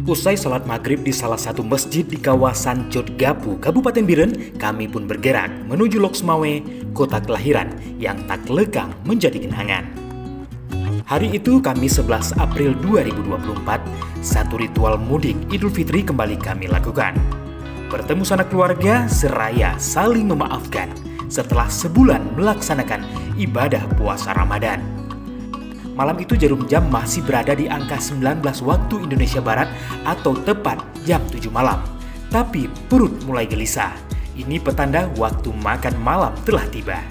Usai salat maghrib di salah satu masjid di kawasan Jodgapu, Kabupaten Biren, kami pun bergerak menuju Lok Sumawe, kota kelahiran yang tak lekang menjadi kenangan. Hari itu Kamis 11 April 2024, satu ritual mudik Idul Fitri kembali kami lakukan. Bertemu sanak keluarga seraya saling memaafkan setelah sebulan melaksanakan ibadah puasa Ramadan. Malam itu jarum jam masih berada di angka 19 waktu Indonesia Barat atau tepat jam 7 malam. Tapi perut mulai gelisah. Ini petanda waktu makan malam telah tiba.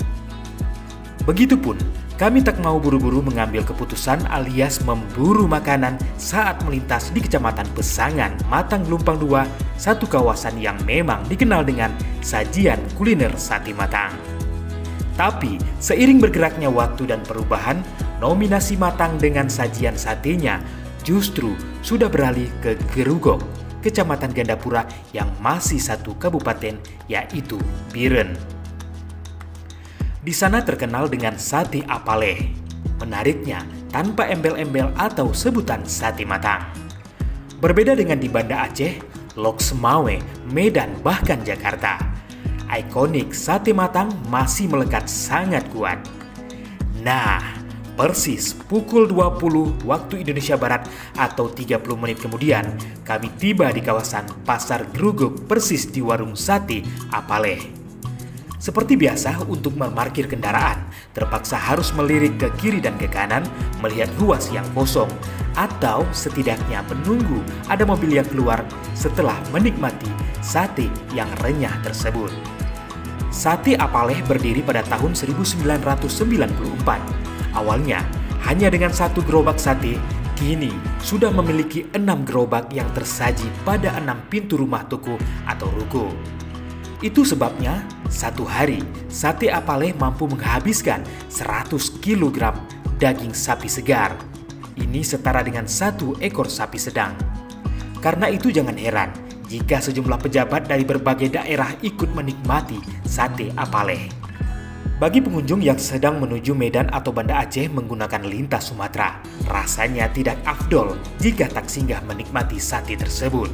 Begitupun, kami tak mau buru-buru mengambil keputusan alias memburu makanan saat melintas di Kecamatan Pesangan, Matang Gelumpang 2, satu kawasan yang memang dikenal dengan sajian kuliner sate matang. Tapi, seiring bergeraknya waktu dan perubahan, nominasi Matang dengan sajian satenya justru sudah beralih ke Gerugok, Kecamatan Gandapura yang masih satu kabupaten, yaitu Biren. Di sana terkenal dengan sate apaleh. Menariknya, tanpa embel-embel atau sebutan sate matang. Berbeda dengan di Banda Aceh, Lok Sumawe, Medan, bahkan Jakarta, ikonik sate matang masih melekat sangat kuat. Nah, persis pukul 20 waktu Indonesia Barat atau 30 menit kemudian, kami tiba di kawasan Pasar Gerugok persis di warung sate apaleh. Seperti biasa, untuk memarkir kendaraan, terpaksa harus melirik ke kiri dan ke kanan melihat ruas yang kosong, atau setidaknya menunggu ada mobil yang keluar setelah menikmati sate yang renyah tersebut. Sate apaleh berdiri pada tahun 1994. Awalnya hanya dengan satu gerobak sate, kini sudah memiliki 6 gerobak yang tersaji pada 6 pintu rumah toko atau ruko. Itu sebabnya satu hari sate apaleh mampu menghabiskan 100 kg daging sapi segar. Ini setara dengan 1 ekor sapi sedang. Karena itu jangan heran jika sejumlah pejabat dari berbagai daerah ikut menikmati sate apaleh. Bagi pengunjung yang sedang menuju Medan atau Banda Aceh menggunakan lintas Sumatera, rasanya tidak afdol jika tak singgah menikmati sate tersebut.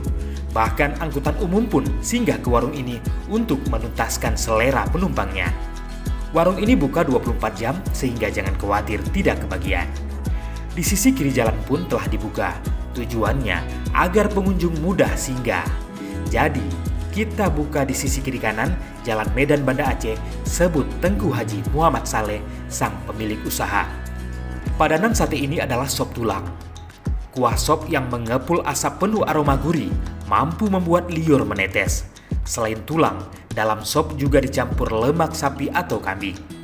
Bahkan angkutan umum pun singgah ke warung ini untuk menuntaskan selera penumpangnya. Warung ini buka 24 jam sehingga jangan khawatir tidak kebagian. Di sisi kiri jalan pun telah dibuka, tujuannya agar pengunjung mudah singgah. Jadi, kita buka di sisi kiri kanan Jalan Medan Banda Aceh, sebut Tengku Haji Muhammad Saleh, sang pemilik usaha. Padanan sate ini adalah sop tulang. Kuah sop yang mengepul asap penuh aroma gurih mampu membuat liur menetes. Selain tulang, dalam sop juga dicampur lemak sapi atau kambing.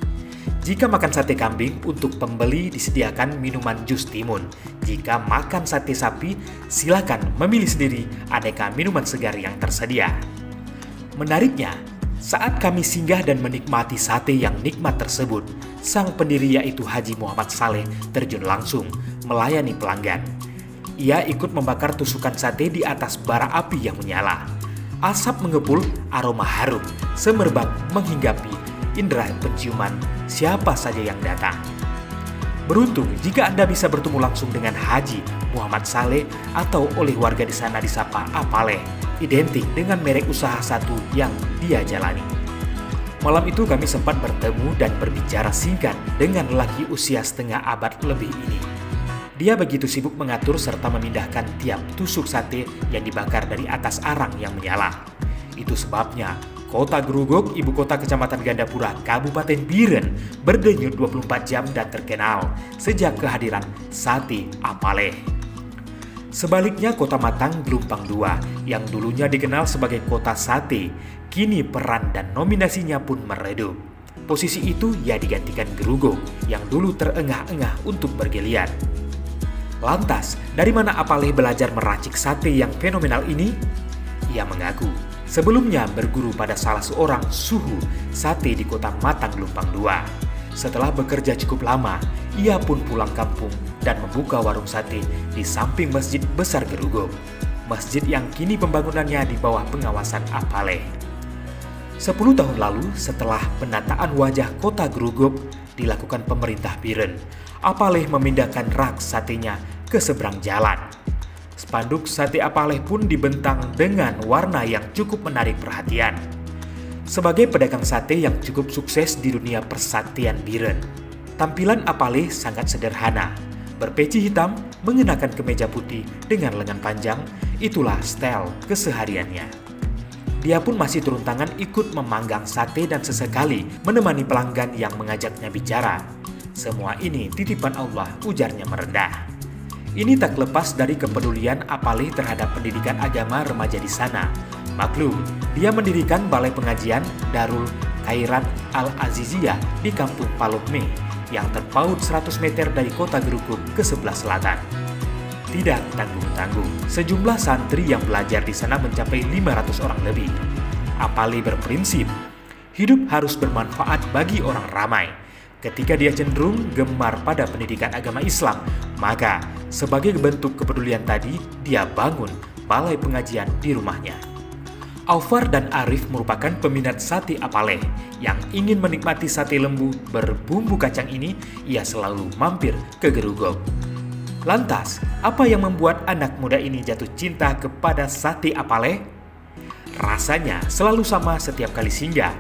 Jika makan sate kambing, untuk pembeli disediakan minuman jus timun. Jika makan sate sapi, silakan memilih sendiri aneka minuman segar yang tersedia. Menariknya, saat kami singgah dan menikmati sate yang nikmat tersebut, sang pendiri yaitu Haji Muhammad Saleh terjun langsung melayani pelanggan. Ia ikut membakar tusukan sate di atas bara api yang menyala. Asap mengepul, aroma harum semerbak menghinggapi indera penciuman siapa saja yang datang. Beruntung jika Anda bisa bertemu langsung dengan Haji Muhammad Saleh atau oleh warga di sana disapa apaleh, identik dengan merek usaha satu yang dia jalani. Malam itu kami sempat bertemu dan berbicara singkat dengan lelaki usia setengah abad lebih ini. Dia begitu sibuk mengatur serta memindahkan tiap tusuk sate yang dibakar dari atas arang yang menyala. Itu sebabnya Kota Gerugok, ibu kota Kecamatan Gandapura, Kabupaten Biren, berdenyut 24 jam dan terkenal sejak kehadiran sate apaleh. Sebaliknya Kota Matang Gelumpang 2 yang dulunya dikenal sebagai kota sate, kini peran dan nominasinya pun meredup. Posisi itu ia digantikan Gerugok yang dulu terengah-engah untuk bergeliat. Lantas, dari mana apaleh belajar meracik sate yang fenomenal ini? Ia mengaku sebelumnya berguru pada salah seorang suhu sate di Kota Matang Gelumpang 2. Setelah bekerja cukup lama, ia pun pulang kampung dan membuka warung sate di samping Masjid Besar Gerugok. Masjid yang kini pembangunannya di bawah pengawasan apaleh. 10 tahun lalu, setelah penataan wajah kota Gerugok dilakukan pemerintah Biren, apaleh memindahkan rak satenya ke seberang jalan. Spanduk sate Apaleh pun dibentang dengan warna yang cukup menarik perhatian. Sebagai pedagang sate yang cukup sukses di dunia persatian Biren, tampilan Apaleh sangat sederhana. Berpeci hitam, mengenakan kemeja putih dengan lengan panjang, itulah style kesehariannya. Dia pun masih turun tangan ikut memanggang sate dan sesekali menemani pelanggan yang mengajaknya bicara. Semua ini titipan Allah, ujarnya merendah. Ini tak lepas dari kepedulian Apaleh terhadap pendidikan agama remaja di sana. Maklum, dia mendirikan balai pengajian Darul Khairat Al-Aziziyah di kampung Palukme yang terpaut 100 meter dari kota Geruguk ke sebelah selatan. Tidak tanggung-tanggung, sejumlah santri yang belajar di sana mencapai 500 orang lebih. Apaleh berprinsip, hidup harus bermanfaat bagi orang ramai. Ketika dia cenderung gemar pada pendidikan agama Islam, maka sebagai bentuk kepedulian tadi, dia bangun balai pengajian di rumahnya. Aufar dan Arif merupakan peminat sate Apaleh. Yang ingin menikmati sate lembu berbumbu kacang ini, ia selalu mampir ke Geruguk. Lantas, apa yang membuat anak muda ini jatuh cinta kepada sate Apaleh? Rasanya selalu sama setiap kali singgah.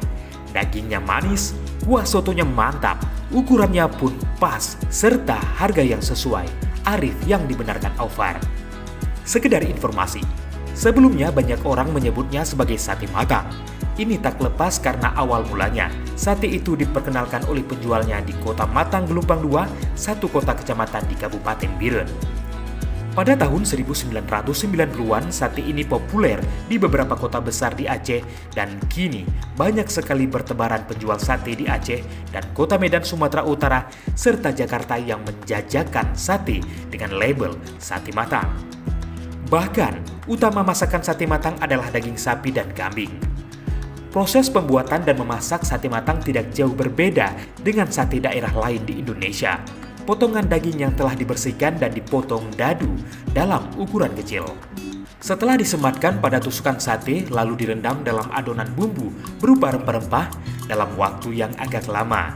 Dagingnya manis, kuah sotonya mantap, ukurannya pun pas, serta harga yang sesuai. Arif yang dibenarkan Aufar. Sekedar informasi, sebelumnya banyak orang menyebutnya sebagai sate matang. Ini tak lepas karena awal mulanya sate itu diperkenalkan oleh penjualnya di kota Matang Gelumpang II, satu kota kecamatan di Kabupaten Biren. Pada tahun 1990-an, sate ini populer di beberapa kota besar di Aceh dan kini banyak sekali bertebaran penjual sate di Aceh dan kota Medan Sumatera Utara serta Jakarta yang menjajakan sate dengan label sate matang. Bahkan, utama masakan sate matang adalah daging sapi dan kambing. Proses pembuatan dan memasak sate matang tidak jauh berbeda dengan sate daerah lain di Indonesia. Potongan daging yang telah dibersihkan dan dipotong dadu dalam ukuran kecil. Setelah disematkan pada tusukan sate, lalu direndam dalam adonan bumbu berupa rempah-rempah dalam waktu yang agak lama.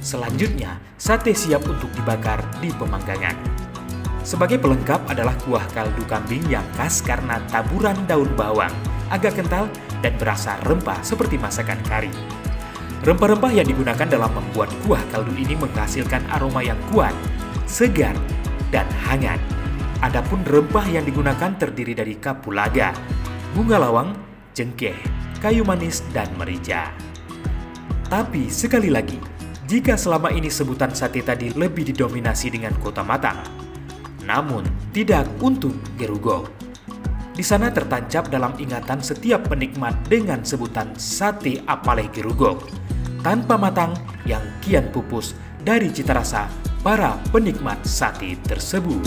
Selanjutnya, sate siap untuk dibakar di pemanggangan. Sebagai pelengkap adalah kuah kaldu kambing yang khas karena taburan daun bawang, agak kental dan berasa rempah seperti masakan kari. Rempah-rempah yang digunakan dalam membuat kuah kaldu ini menghasilkan aroma yang kuat, segar, dan hangat. Adapun rempah yang digunakan terdiri dari kapulaga, bunga lawang, cengkeh, kayu manis, dan merica. Tapi sekali lagi, jika selama ini sebutan sate tadi lebih didominasi dengan kota Matang, namun tidak untuk Geruguk. Di sana tertancap dalam ingatan setiap penikmat dengan sebutan sate Apaleh Geruguk, tanpa matang yang kian pupus dari cita rasa para penikmat sate tersebut.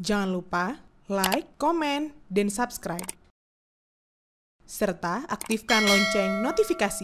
Jangan lupa like, komen, dan subscribe. Serta aktifkan lonceng notifikasi.